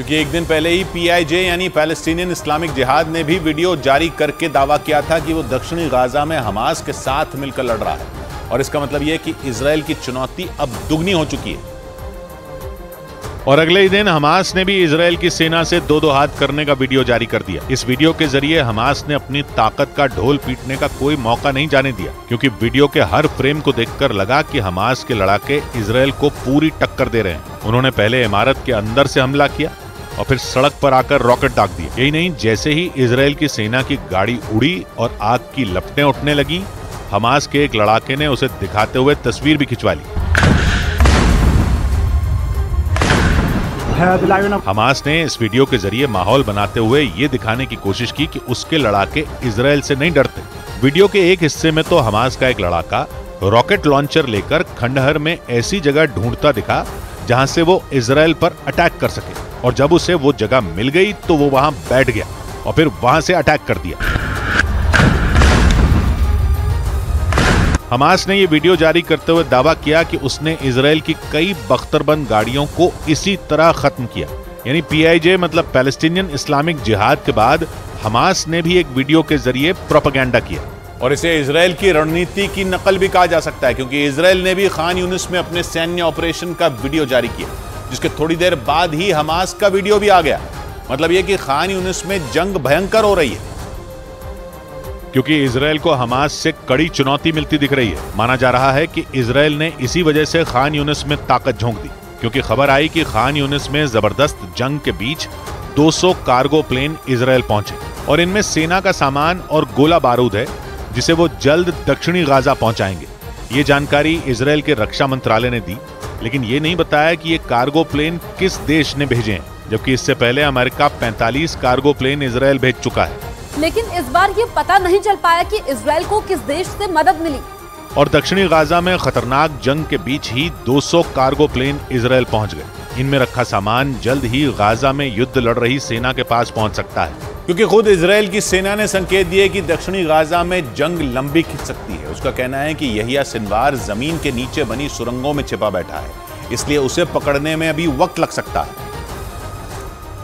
क्योंकि एक दिन पहले ही PIJ यानी पैलेस्टीनियन इस्लामिक जिहाद ने भी वीडियो जारी करके दावा किया था कि वो दक्षिणी गाजा में हमास के साथ मिलकर लड़ रहा है और इसका मतलब यह कि इजराइल की चुनौती अब दुगनी हो चुकी है। और अगले ही दिन हमास ने भी इजराइल की सेना से दो हाथ करने का वीडियो जारी कर दिया। इस वीडियो के जरिए हमास ने अपनी ताकत का ढोल पीटने का कोई मौका नहीं जाने दिया, क्योंकि वीडियो के हर फ्रेम को देखकर लगा कि हमास के लड़ाके इजराइल को पूरी टक्कर दे रहे हैं। उन्होंने पहले इमारत के अंदर से हमला किया और फिर सड़क पर आकर रॉकेट दाग दिए। यही नहीं, जैसे ही इजराइल की सेना की गाड़ी उड़ी और आग की लपटें उठने लगी, हमास के एक लड़ाके ने उसे दिखाते हुए तस्वीर भी खिंचवा ली। हमास ने इस वीडियो के जरिए माहौल बनाते हुए ये दिखाने की कोशिश की कि उसके लड़ाके इजराइल से नहीं डरते। वीडियो के एक हिस्से में तो हमास का एक लड़ाका रॉकेट लॉन्चर लेकर खंडहर में ऐसी जगह ढूंढता दिखा जहां से वो इजराइल पर अटैक कर सके, और जब उसे वो जगह मिल गई तो वो वहां बैठ गया और फिर वहां से अटैक कर दिया। हमास ने ये वीडियो जारी करते हुए दावा किया कि उसने इजराइल की कई बख्तरबंद गाड़ियों को इसी तरह खत्म किया। यानी PIJ मतलब पैलेस्टीनियन इस्लामिक जिहाद के बाद हमास ने भी एक वीडियो के जरिए प्रोपेगेंडा किया। और इसे इजराइल की रणनीति की नकल भी कहा जा सकता है, क्योंकि इजराइल ने भी खान यूनिस में अपने सैन्य ऑपरेशन का वीडियो जारी किया, जिसके थोड़ी देर बाद ही हमास का वीडियो भी आ गया। मतलब यह कि खान यूनिस में जंग भयंकर हो रही है, क्योंकि इजराइल को हमास से कड़ी चुनौती मिलती दिख रही है। माना जा रहा है कि इजराइल ने इसी वजह से खान यूनिस में ताकत झोंक दी, क्योंकि खबर आई कि खान यूनिस में जबरदस्त जंग के बीच 200 कार्गो प्लेन इजराइल पहुंचे और इनमें सेना का सामान और गोला बारूद है, जिसे वो जल्द दक्षिणी गाजा पहुंचाएंगे। ये जानकारी इजराइल के रक्षा मंत्रालय ने दी, लेकिन ये नहीं बताया कि ये कार्गो प्लेन किस देश ने भेजे हैं, जबकि इससे पहले अमेरिका 45 कार्गो प्लेन इजराइल भेज चुका है। लेकिन इस बार ये पता नहीं चल पाया कि इजराइल को किस देश से मदद मिली। और दक्षिणी गाजा में खतरनाक जंग के बीच ही 200 कार्गो प्लेन इजराइल पहुंच गए। इनमें रखा सामान जल्द ही गाजा में युद्ध लड़ रही सेना के पास पहुंच सकता है, क्योंकि खुद इजराइल की सेना ने संकेत दिए कि दक्षिणी गाजा में जंग लंबी खिंच सकती है। उसका कहना है कि यहिया सिनवार जमीन के नीचे बनी सुरंगों में छिपा बैठा है, इसलिए उसे पकड़ने में अभी वक्त लग सकता है।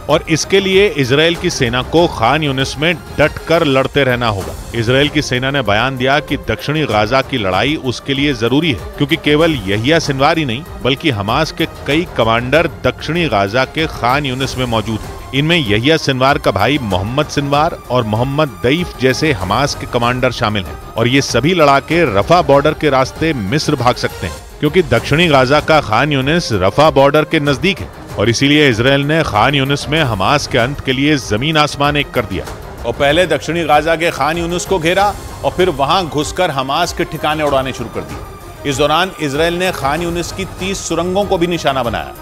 और इसके लिए इजराइल की सेना को खान यूनिस में डट कर लड़ते रहना होगा। इजराइल की सेना ने बयान दिया कि दक्षिणी गाजा की लड़ाई उसके लिए जरूरी है, क्योंकि केवल यहिया सिनवार ही नहीं बल्कि हमास के कई कमांडर दक्षिणी गाजा के खान यूनिस में मौजूद हैं। इनमें यहिया सिनवार का भाई मोहम्मद सिनवार और मोहम्मद दईफ जैसे हमास के कमांडर शामिल हैं, और ये सभी लड़ाके रफा बॉर्डर के रास्ते मिस्र भाग सकते हैं, क्योंकि दक्षिणी गाजा का खान यूनिस रफा बॉर्डर के नजदीक है। और इसीलिए इजराइल ने खान यूनिस में हमास के अंत के लिए जमीन आसमान एक कर दिया और पहले दक्षिणी गाजा के खान यूनिस को घेरा और फिर वहां घुसकर हमास के ठिकाने उड़ाने शुरू कर दिए। इस दौरान इजराइल ने खान यूनिस की 30 सुरंगों को भी निशाना बनाया,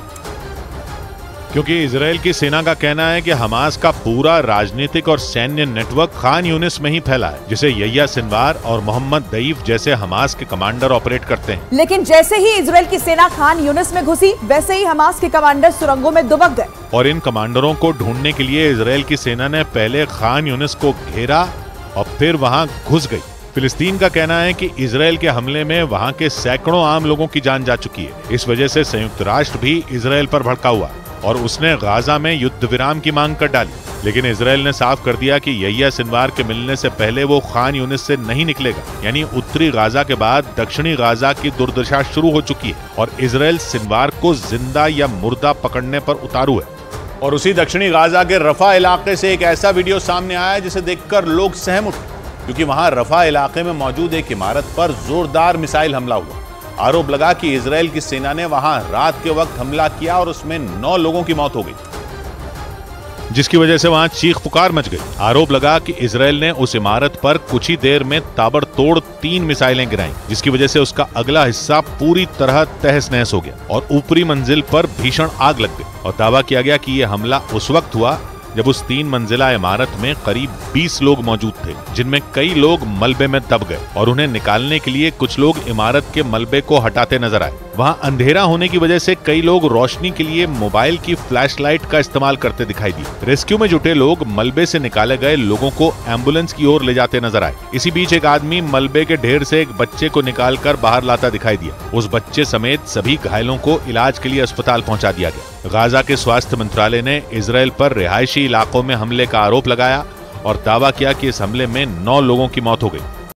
क्योंकि इजराइल की सेना का कहना है कि हमास का पूरा राजनीतिक और सैन्य नेटवर्क खान यूनिस में ही फैला है, जिसे यहिया सिनवार और मोहम्मद दईफ जैसे हमास के कमांडर ऑपरेट करते हैं। लेकिन जैसे ही इजराइल की सेना खान यूनिस में घुसी, वैसे ही हमास के कमांडर सुरंगों में दुबक गए। और इन कमांडरों को ढूंढने के लिए इजराइल की सेना ने पहले खान यूनिस को घेरा और फिर वहां घुस गई। फिलिस्तीन का कहना है कि इजराइल के हमले में वहां के सैकड़ों आम लोगों की जान जा चुकी है। इस वजह से संयुक्त राष्ट्र भी इजराइल पर भड़का हुआ और उसने गाजा में युद्ध विराम की मांग कर डाली। लेकिन इजराइल ने साफ कर दिया कि यहिया सिनवार के मिलने से पहले वो खान यूनिस से नहीं निकलेगा। यानी उत्तरी गाजा के बाद दक्षिणी गाजा की दुर्दशा शुरू हो चुकी है और इजराइल सिनवार को जिंदा या मुर्दा पकड़ने पर उतारू है। और उसी दक्षिणी गाजा के रफा इलाके से एक ऐसा वीडियो सामने आया जिसे देखकर लोग सहम उठे, क्योंकि वहां रफा इलाके में मौजूद एक इमारत पर जोरदार मिसाइल हमला हुआ। आरोप लगा कि इजराइल की सेना ने वहां रात के वक्त हमला किया और उसमें 9 लोगों की मौत हो गई, जिसकी वजह से वहां चीख पुकार मच गई। आरोप लगा कि इजराइल ने उस इमारत पर कुछ ही देर में ताबड़तोड़ 3 मिसाइलें गिराईं, जिसकी वजह से उसका अगला हिस्सा पूरी तरह तहस नहस हो गया और ऊपरी मंजिल पर भीषण आग लग गई। और दावा किया गया कि यह हमला उस वक्त हुआ जब उस 3 मंजिला इमारत में करीब 20 लोग मौजूद थे, जिनमें कई लोग मलबे में दब गए और उन्हें निकालने के लिए कुछ लोग इमारत के मलबे को हटाते नजर आए। वहां अंधेरा होने की वजह से कई लोग रोशनी के लिए मोबाइल की फ्लैशलाइट का इस्तेमाल करते दिखाई दिए। रेस्क्यू में जुटे लोग मलबे से निकाले गए लोगों को एम्बुलेंस की ओर ले जाते नजर आए। इसी बीच एक आदमी मलबे के ढेर से एक बच्चे को निकालकर बाहर लाता दिखाई दिया। उस बच्चे समेत सभी घायलों को इलाज के लिए अस्पताल पहुंचा दिया गया। गाजा के स्वास्थ्य मंत्रालय ने इजरायल पर रिहायशी इलाकों में हमले का आरोप लगाया और दावा किया कि इस हमले में 9 लोगों की मौत हो गई।